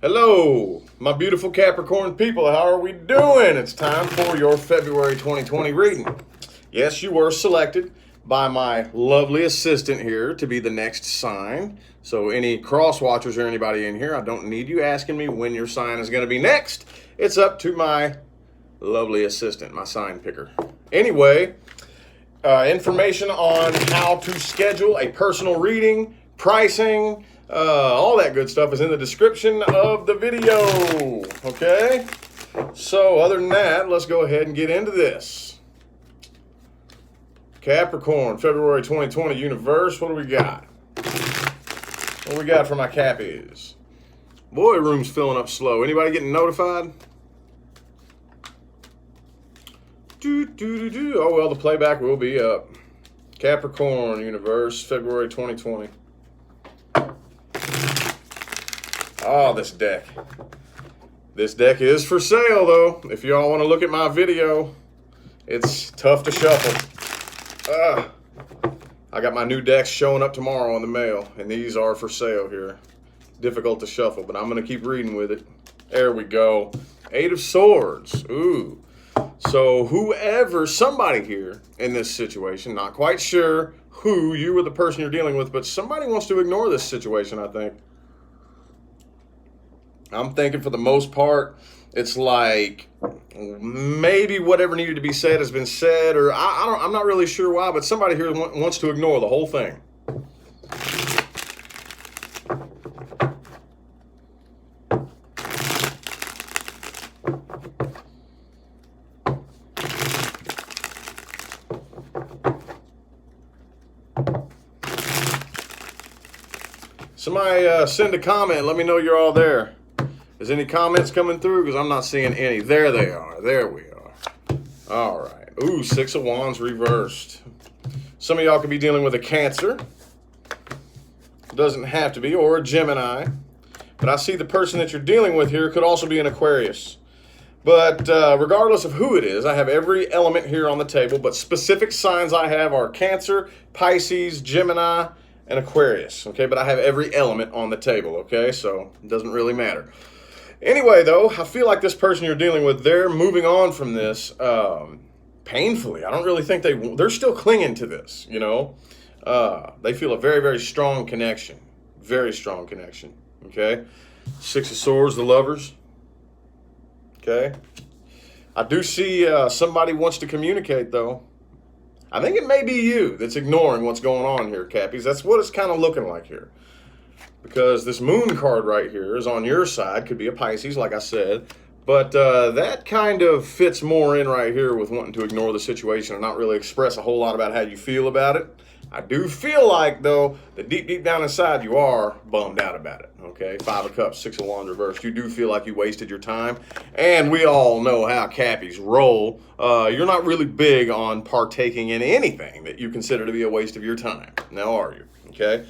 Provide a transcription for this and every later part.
Hello, my beautiful Capricorn people. How are we doing? It's time for your February 2020 reading. Yes, you were selected by my lovely assistant here to be the next sign. So any cross watchers or anybody in here, I don't need you asking me when your sign is going to be next. It's up to my lovely assistant, my sign picker. Anyway, information on how to schedule a personal reading, pricing, all that good stuff is in the description of the video, okay? So other than that, let's go ahead and get into this. Capricorn, February 2020 universe, what do we got? What do we got for my Cappies? Boy, room's filling up slow. Anybody getting notified? Oh, well, the playback will be up. Capricorn universe, February 2020. Oh, this deck. This deck is for sale, though. If y'all want to look at my video, it's tough to shuffle. I got my new decks showing up tomorrow in the mail, and these are for sale here. Difficult to shuffle, but I'm going to keep reading with it. There we go. Eight of Swords. Ooh. So somebody here in this situation, not quite sure who, you or the person you're dealing with, but somebody wants to ignore this situation, I think. I'm thinking for the most part, it's like maybe whatever needed to be said has been said, or I'm not really sure why, but somebody here wants to ignore the whole thing. Somebody send a comment. Let me know you're all there. Is any comments coming through? Because I'm not seeing any. There they are. There we are. All right. Ooh, Six of Wands reversed. Some of y'all could be dealing with a Cancer. Doesn't have to be. Or a Gemini. But I see the person that you're dealing with here could also be an Aquarius. But regardless of who it is, I have every element here on the table. But specific signs I have are Cancer, Pisces, Gemini, and Aquarius. Okay, but I have every element on the table. Okay, so it doesn't really matter. Anyway, though, I feel like this person you're dealing with, they're moving on from this painfully. I don't really think they're still clinging to this, you know. They feel a very, very strong connection. Very strong connection, okay? Six of Swords, the Lovers, okay? I do see somebody wants to communicate, though. I think it may be you that's ignoring what's going on here, Cappies. That's what it's kind of looking like here. Because this Moon card right here is on your side. Could be a Pisces, like I said. But that kind of fits more in right here with wanting to ignore the situation and not really express a whole lot about how you feel about it. I do feel like, though, that deep, deep down inside you are bummed out about it. Okay, Five of Cups, Six of Wands reversed. You do feel like you wasted your time. And we all know how Cappies roll. You're not really big on partaking in anything that you consider to be a waste of your time. Now are you? Okay.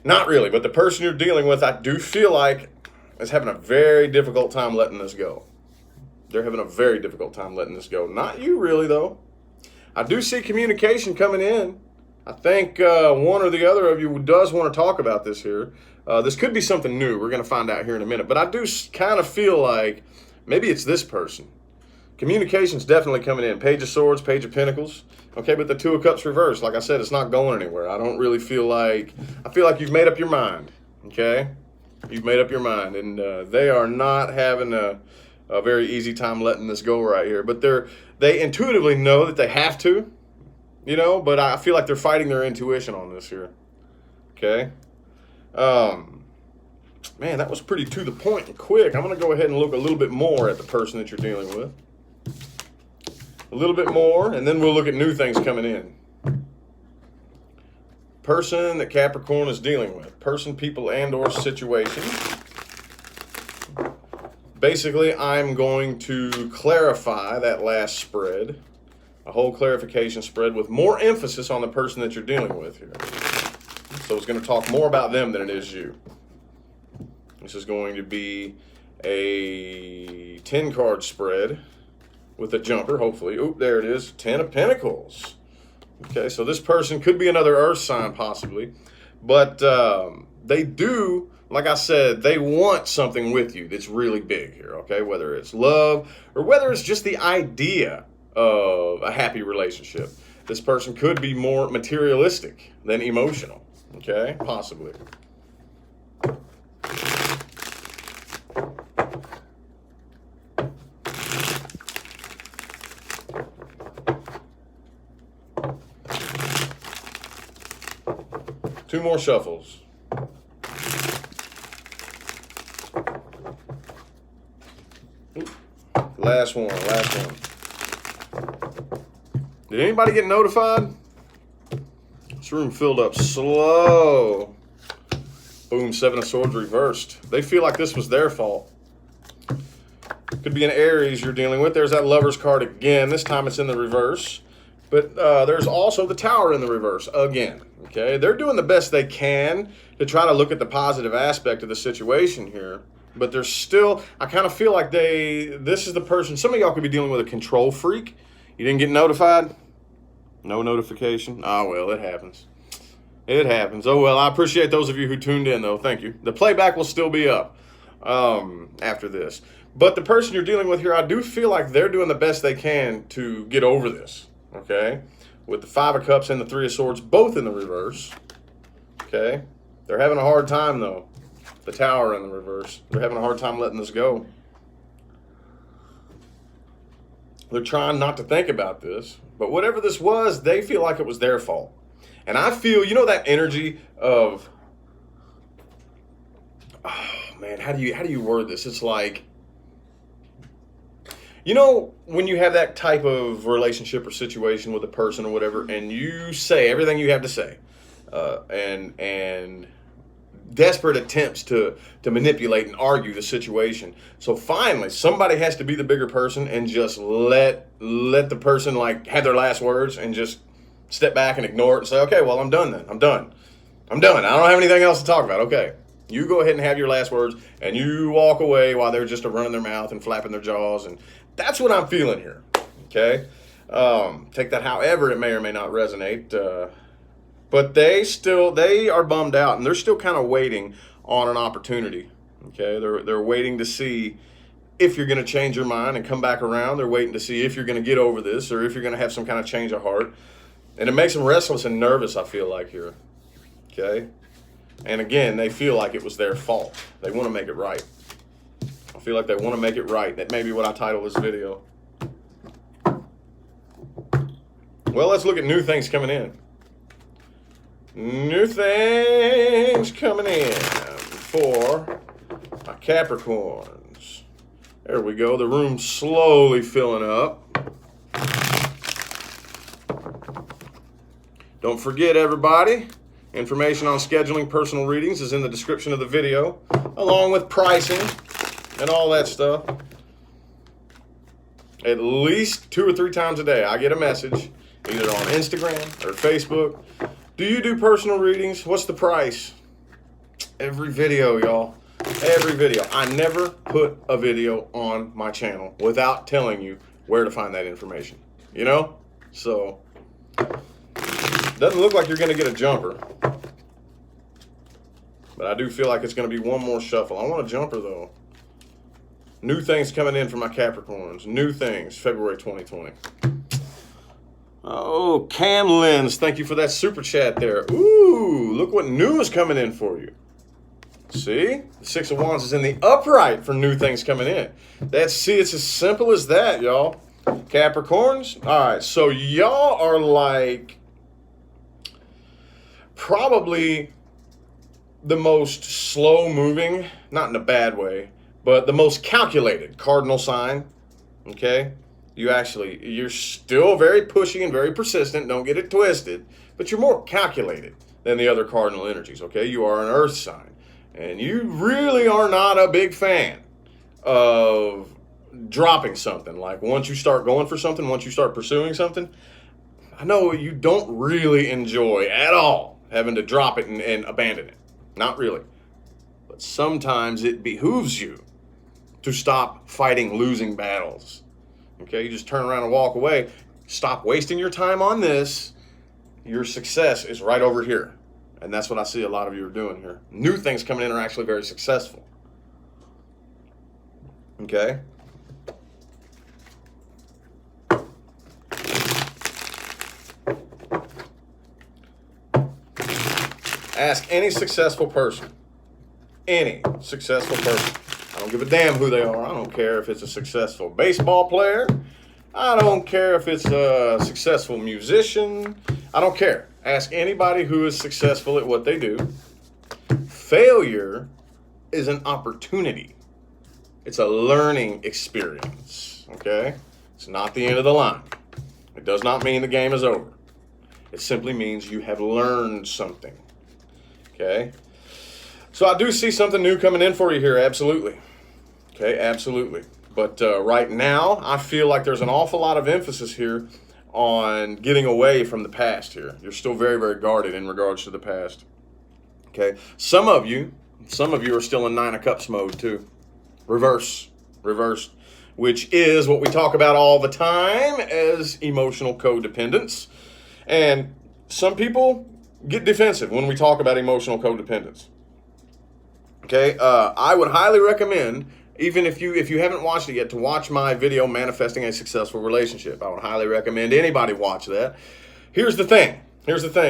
Not really, but the person you're dealing with, I do feel like, is having a very difficult time letting this go. They're having a very difficult time letting this go. Not you, really, though. I do see communication coming in. I think one or the other of you does want to talk about this here. This could be something new. We're going to find out here in a minute. But I do kind of feel like maybe it's this person. Communication's definitely coming in. Page of Swords, Page of Pentacles. Okay, but the Two of Cups reversed. Like I said, it's not going anywhere. I don't really feel like... I feel like you've made up your mind. Okay? You've made up your mind. And they are not having a very easy time letting this go right here. But they intuitively know that they have to. You know? But I feel like they're fighting their intuition on this here. Okay? Man, that was pretty to the point and quick. I'm going to go ahead and look a little bit more at the person that you're dealing with. A little bit more, and then we'll look at new things coming in. Person that Capricorn is dealing with. Person, people, and or situation. Basically, I'm going to clarify that last spread. A whole clarification spread with more emphasis on the person that you're dealing with here. So it's going to talk more about them than it is you. This is going to be a 10-card spread with a jumper, hopefully. Oop, there it is. 10 of Pentacles. Okay, so this person could be another earth sign, possibly. But they do like I said, they want something with you that's really big here, okay? Whether it's love or whether it's just the idea of a happy relationship. This person could be more materialistic than emotional, okay? Possibly. Two more shuffles. Last one. Did anybody get notified? This room filled up slow. Boom, 7 of Swords reversed. They feel like this was their fault. Could be an Aries you're dealing with. There's that Lover's card again. This time it's in the reverse. But there's also the Tower in the reverse again. Okay, they're doing the best they can to try to look at the positive aspect of the situation here. But there's still, I kind of feel like this is the person, some of y'all could be dealing with a control freak. You didn't get notified? No notification? Oh, well, it happens. It happens. Oh, well, I appreciate those of you who tuned in, though. Thank you. The playback will still be up after this. But the person you're dealing with here, I do feel like they're doing the best they can to get over this, okay? With the 5 of Cups and the 3 of Swords, both in the reverse, okay? They're having a hard time, though. The Tower in the reverse. They're having a hard time letting this go. They're trying not to think about this. But whatever this was, they feel like it was their fault. And I feel, you know, that energy of, oh man, how do you word this? It's like, you know, when you have that type of relationship or situation with a person or whatever, and you say everything you have to say, and desperate attempts to manipulate and argue the situation. So finally, somebody has to be the bigger person and just let the person like have their last words and just step back and ignore it and say, okay, well, I'm done then. I'm done. I don't have anything else to talk about. Okay. You go ahead and have your last words and you walk away while they're just running their mouth and flapping their jaws. And that's what I'm feeling here. Okay. Take that however it may or may not resonate. But they are bummed out and they're still kind of waiting on an opportunity. Okay. They're waiting to see if you're going to change your mind and come back around. They're waiting to see if you're going to get over this or if you're going to have some kind of change of heart. And it makes them restless and nervous, I feel like, here. Okay? And again, they feel like it was their fault. They want to make it right. I feel like they want to make it right. That may be what I title this video. Well, let's look at new things coming in. New things coming in for my Capricorns. There we go. The room's slowly filling up. Don't forget, everybody, information on scheduling personal readings is in the description of the video, along with pricing and all that stuff. At least 2 or 3 times a day, I get a message, either on Instagram or Facebook. Do you do personal readings? What's the price? Every video, y'all. Every video. I never put a video on my channel without telling you where to find that information. You know? So doesn't look like you're going to get a jumper. But I do feel like it's going to be one more shuffle. I want a jumper, though. New things coming in for my Capricorns. New things, February 2020. Oh, Cam Lens, thank you for that super chat there. Ooh, look what new is coming in for you. See? The 6 of Wands is in the upright for new things coming in. It's as simple as that, y'all. Capricorns. All right, so y'all are like probably the most slow moving, not in a bad way, but the most calculated cardinal sign. Okay? You're still very pushy and very persistent, don't get it twisted, but you're more calculated than the other cardinal energies, okay? You are an earth sign, and you really are not a big fan of dropping something. Like once you start going for something, once you start pursuing something, I know you don't really enjoy at all having to drop it and abandon it. Not really. But sometimes it behooves you to stop fighting losing battles. Okay, you just turn around and walk away. Stop wasting your time on this. Your success is right over here. And that's what I see a lot of you are doing here. New things coming in are actually very successful. Okay? Ask any successful person. Any successful person. I don't give a damn who they are. I don't care if it's a successful baseball player. I don't care if it's a successful musician. I don't care. Ask anybody who is successful at what they do. Failure is an opportunity. It's a learning experience. Okay? It's not the end of the line. It does not mean the game is over. It simply means you have learned something. Okay? So I do see something new coming in for you here, absolutely. Okay, absolutely. But right now, I feel like there's an awful lot of emphasis here on getting away from the past here. You're still very, very guarded in regards to the past. Okay? Some of you are still in 9 of Cups mode too. Reversed, which is what we talk about all the time as emotional codependence. And some people get defensive when we talk about emotional codependence. Okay, I would highly recommend, even if you haven't watched it yet, to watch my video, Manifesting a Successful Relationship. I would highly recommend anybody watch that. Here's the thing,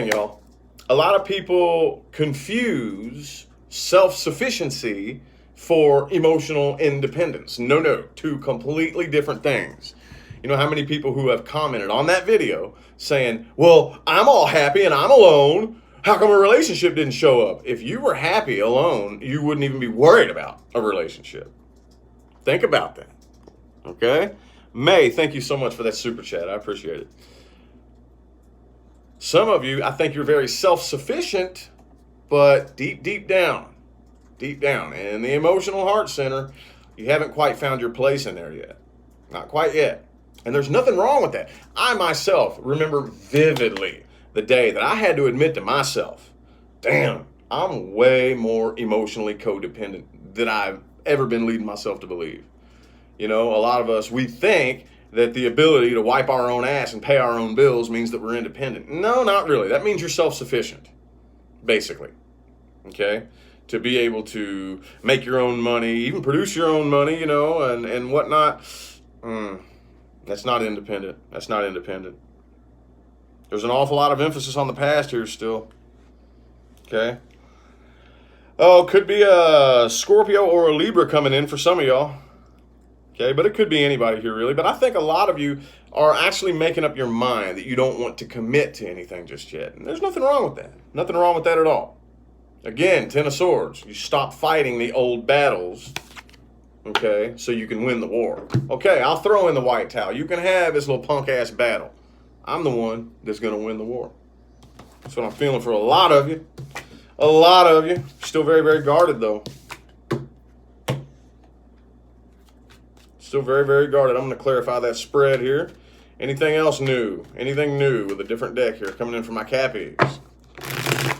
y'all. A lot of people confuse self-sufficiency for emotional independence. No, two completely different things. You know how many people who have commented on that video saying, well, I'm all happy and I'm alone. How come a relationship didn't show up? If you were happy alone, you wouldn't even be worried about a relationship. Think about that. Okay? May, thank you so much for that super chat. I appreciate it. Some of you, I think you're very self-sufficient, but deep down, in the emotional heart center, you haven't quite found your place in there yet. Not quite yet. And there's nothing wrong with that. I myself remember vividly the day that I had to admit to myself, damn, I'm way more emotionally codependent than I've ever been leading myself to believe. You know, a lot of us, we think that the ability to wipe our own ass and pay our own bills means that we're independent. No, not really. That means you're self-sufficient, basically. Okay? To be able to make your own money, even produce your own money, you know, and whatnot. That's not independent. That's not independent. There's an awful lot of emphasis on the past here still. Okay? Oh, could be a Scorpio or a Libra coming in for some of y'all. Okay, but it could be anybody here really. But I think a lot of you are actually making up your mind that you don't want to commit to anything just yet. And there's nothing wrong with that. Nothing wrong with that at all. Again, 10 of Swords. You stop fighting the old battles, okay, so you can win the war. Okay, I'll throw in the white towel. You can have this little punk-ass battle. I'm the one that's going to win the war. That's what I'm feeling for a lot of you. A lot of you. Still very, very guarded, though. Still very, very guarded. I'm going to clarify that spread here. Anything else new? Anything new with a different deck here coming in for my Cappies?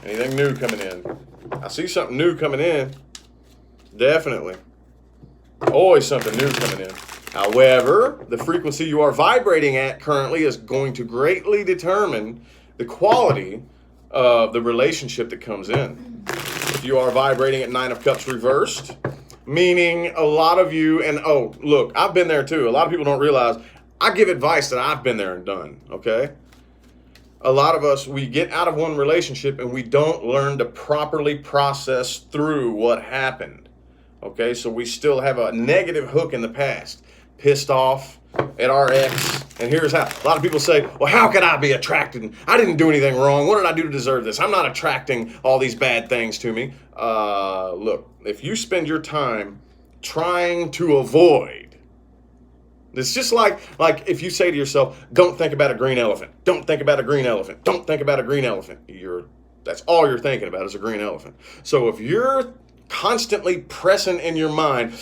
Anything new coming in? I see something new coming in. Definitely. Always something new coming in. However, the frequency you are vibrating at currently is going to greatly determine the quality of the relationship that comes in. If you are vibrating at 9 of Cups reversed, meaning a lot of you, and oh, look, I've been there too. A lot of people don't realize I give advice that I've been there and done, okay? A lot of us, we get out of one relationship and we don't learn to properly process through what happened. Okay, so we still have a negative hook in the past. Pissed off at our ex. And here's how. A lot of people say, well, how could I be attracted? I didn't do anything wrong. What did I do to deserve this? I'm not attracting all these bad things to me. Look, if you spend your time trying to avoid, it's just like if you say to yourself, don't think about a green elephant. Don't think about a green elephant. Don't think about a green elephant. That's all you're thinking about is a green elephant. So if you're constantly pressing in your mind,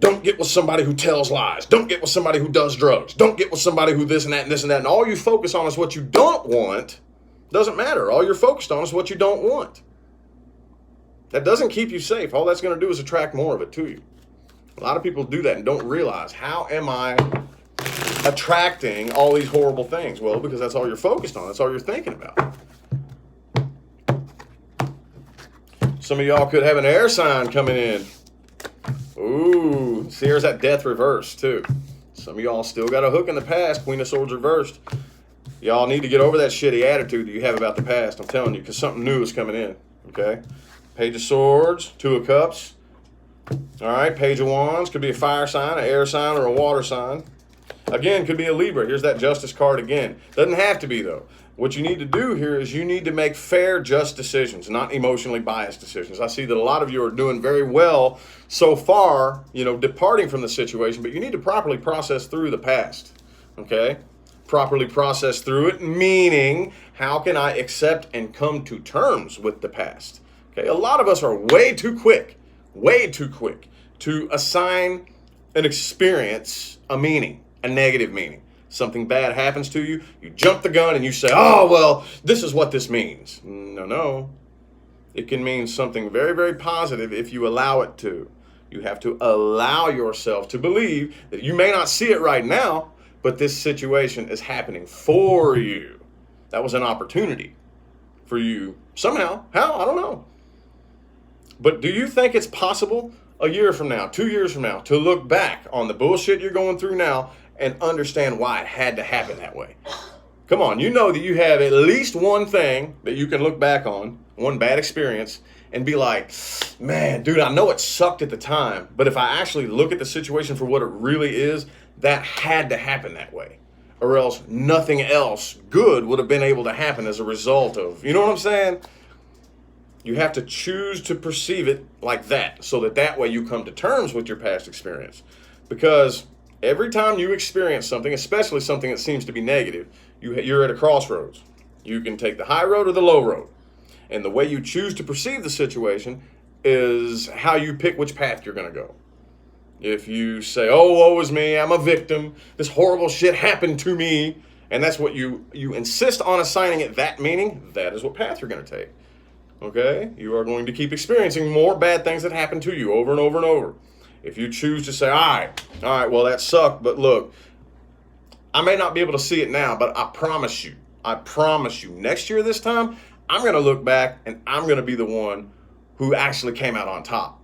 don't get with somebody who tells lies. Don't get with somebody who does drugs. Don't get with somebody who this and that and this and that. And all you focus on is what you don't want. Doesn't matter. All you're focused on is what you don't want. That doesn't keep you safe. All that's going to do is attract more of it to you. A lot of people do that and don't realize, how am I attracting all these horrible things? Well, because that's all you're focused on. That's all you're thinking about. Some of y'all could have an air sign coming in. Ooh, see, here's that death reversed too. Some of y'all still got a hook in the past. Queen of Swords reversed. Y'all need to get over that shitty attitude that you have about the past. I'm telling you, because something new is coming in. Okay? Page of Swords, Two of Cups. All right, Page of Wands. Could be a fire sign, an air sign, or a water sign. Again, could be a Libra. Here's that Justice card again. Doesn't have to be, though. What you need to do here is you need to make fair, just decisions, not emotionally biased decisions. I see that a lot of you are doing very well so far, departing from the situation, but you need to properly process through the past, okay? Properly process through it, meaning how can I accept and come to terms with the past? Okay, a lot of us are way too quick to assign an experience a meaning, a negative meaning. Something bad happens to you, you jump the gun and you say, oh, well, this is what this means. No. It can mean something very, very positive if you allow it to. You have to allow yourself to believe that you may not see it right now, but this situation is happening for you. That was an opportunity for you somehow. How? I don't know. But do you think it's possible a year from now, 2 years from now, to look back on the bullshit you're going through now and understand why it had to happen that way? Come on, you know that you have at least one thing that you can look back on, one bad experience, and be like, man, dude, I know it sucked at the time, but if I actually look at the situation for what it really is, that had to happen that way. Or else nothing else good would have been able to happen as a result of, you know what I'm saying? You have to choose to perceive it like that, so that way you come to terms with your past experience. Because every time you experience something, especially something that seems to be negative, you're at a crossroads. You can take the high road or the low road. And the way you choose to perceive the situation is how you pick which path you're going to go. If you say, oh, woe is me, I'm a victim, this horrible shit happened to me, and that's what you insist on assigning it that meaning, that is what path you're going to take. Okay? You are going to keep experiencing more bad things that happen to you over and over and over. If you choose to say, all right, well, that sucked, but look, I may not be able to see it now, but I promise you, next year this time, I'm going to look back and I'm going to be the one who actually came out on top.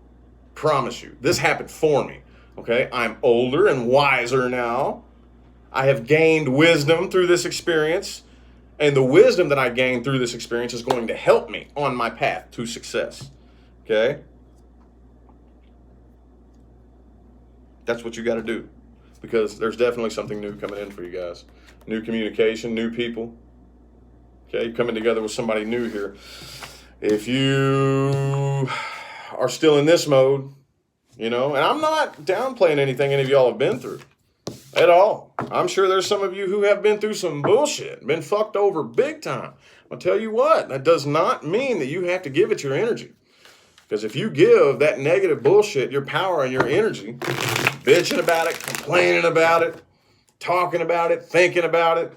Promise you. This happened for me. Okay? I'm older and wiser now. I have gained wisdom through this experience. And the wisdom that I gained through this experience is going to help me on my path to success. Okay? That's what you got to do. Because there's definitely something new coming in for you guys. New communication, new people. Okay, you're coming together with somebody new here. If you are still in this mode, and I'm not downplaying anything any of y'all have been through at all. I'm sure there's some of you who have been through some bullshit, been fucked over big time. I'll tell you what, that does not mean that you have to give it your energy. Because if you give that negative bullshit your power and your energy, bitching about it, complaining about it, talking about it, thinking about it,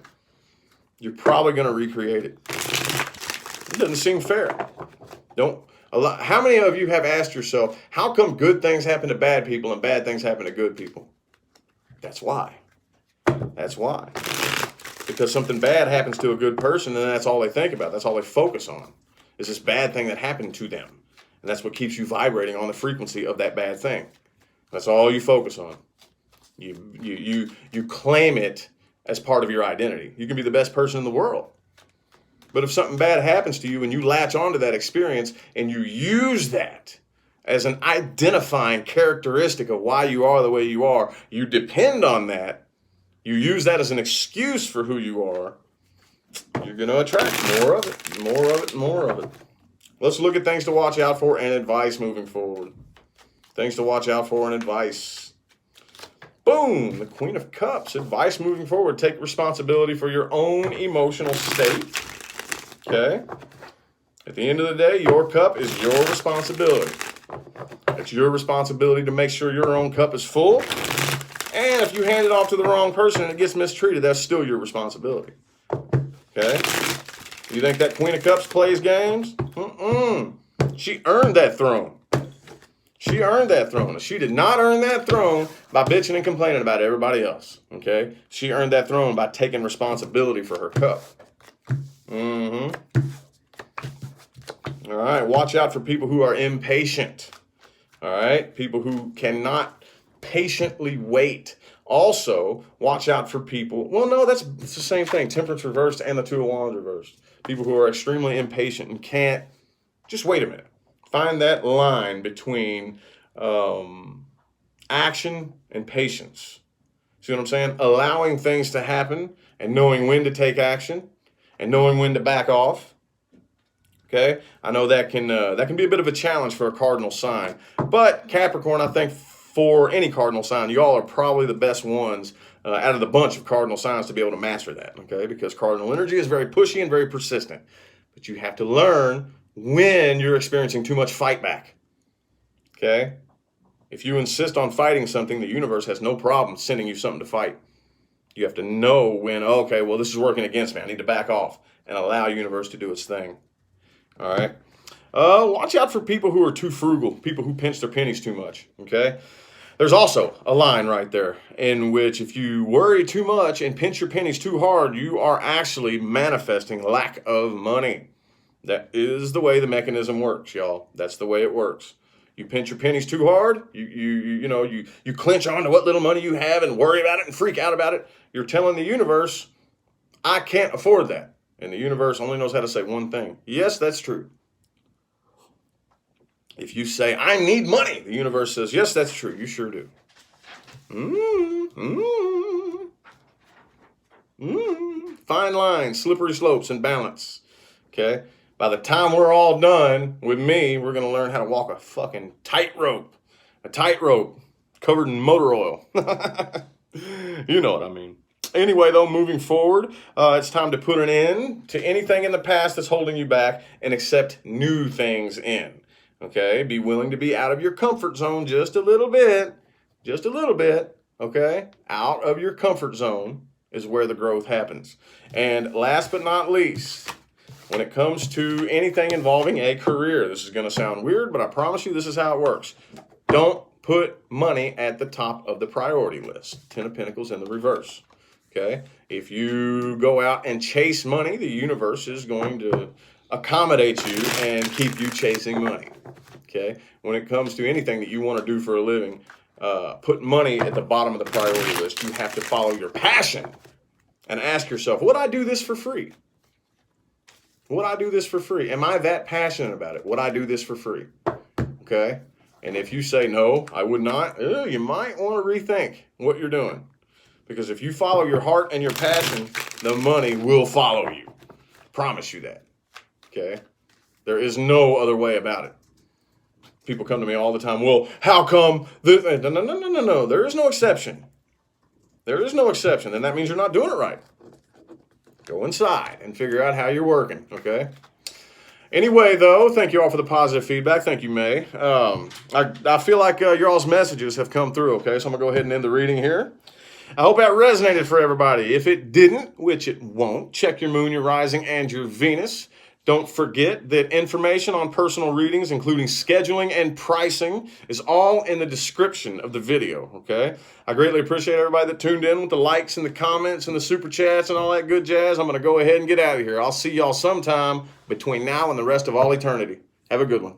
you're probably going to recreate it. It doesn't seem fair. How many of you have asked yourself, how come good things happen to bad people and bad things happen to good people? That's why. Because something bad happens to a good person and that's all they think about. That's all they focus on, is this bad thing that happened to them. And that's what keeps you vibrating on the frequency of that bad thing. That's all you focus on. You claim it as part of your identity. You can be the best person in the world. But if something bad happens to you and you latch onto that experience and you use that as an identifying characteristic of why you are the way you are, you depend on that, you use that as an excuse for who you are, you're going to attract more of it. Let's look at things to watch out for and advice moving forward. Things to watch out for and advice. Boom, the Queen of Cups. Advice moving forward. Take responsibility for your own emotional state. Okay? At the end of the day, your cup is your responsibility. It's your responsibility to make sure your own cup is full. And if you hand it off to the wrong person and it gets mistreated, that's still your responsibility. Okay? You think that Queen of Cups plays games? She earned that throne. She earned that throne. She did not earn that throne by bitching and complaining about everybody else. Okay? She earned that throne by taking responsibility for her cup. All right, watch out for people who are impatient. All right, people who cannot patiently wait. Also, watch out for people. Well, no, it's the same thing. Temperance reversed and the Two of Wands reversed. People who are extremely impatient and can't just wait a minute. Find that line between action and patience. See what I'm saying? Allowing things to happen and knowing when to take action and knowing when to back off. Okay, I know that can be a bit of a challenge for a cardinal sign, but Capricorn, I think for any cardinal sign, y'all are probably the best ones out of the bunch of cardinal signs to be able to master that. Okay, because cardinal energy is very pushy and very persistent, but you have to learn when you're experiencing too much fight back. Okay, if you insist on fighting something, the universe has no problem sending you something to fight. You have to know when, okay, well, this is working against me. I need to back off and allow the universe to do its thing. All right. Watch out for people who are too frugal, people who pinch their pennies too much. Okay. There's also a line right there in which if you worry too much and pinch your pennies too hard, you are actually manifesting lack of money. That is the way the mechanism works, y'all. That's the way it works. You pinch your pennies too hard, you clench on to what little money you have and worry about it and freak out about it. You're telling the universe, I can't afford that. And the universe only knows how to say one thing. Yes, that's true. If you say, I need money, the universe says, yes, that's true. You sure do. Fine lines, slippery slopes, and balance. Okay? By the time we're all done with me, we're going to learn how to walk a fucking tightrope. A tightrope covered in motor oil. You know what I mean. Anyway, though, moving forward, it's time to put an end to anything in the past that's holding you back and accept new things in. Okay? Be willing to be out of your comfort zone just a little bit. Just a little bit. Okay? Out of your comfort zone is where the growth happens. And last but not least, when it comes to anything involving a career, this is going to sound weird, but I promise you this is how it works. Don't put money at the top of the priority list. Ten of Pentacles in the reverse. Okay? If you go out and chase money, the universe is going to accommodate you and keep you chasing money. Okay? When it comes to anything that you want to do for a living, put money at the bottom of the priority list. You have to follow your passion and ask yourself, would I do this for free? Would I do this for free? Am I that passionate about it? Would I do this for free? Okay? And if you say no, I would not, you might want to rethink what you're doing. Because if you follow your heart and your passion, the money will follow you. Promise you that. Okay? There is no other way about it. People come to me all the time, well, how come this? No. There is no exception. There is no exception. And that means you're not doing it right. Go inside and figure out how you're working, okay? Anyway, though, thank you all for the positive feedback. Thank you, May. I feel like your all's messages have come through, okay? So I'm going to go ahead and end the reading here. I hope that resonated for everybody. If it didn't, which it won't, check your moon, your rising, and your Venus. Don't forget that information on personal readings, including scheduling and pricing, is all in the description of the video, okay? I greatly appreciate everybody that tuned in with the likes and the comments and the super chats and all that good jazz. I'm going to go ahead and get out of here. I'll see y'all sometime between now and the rest of all eternity. Have a good one.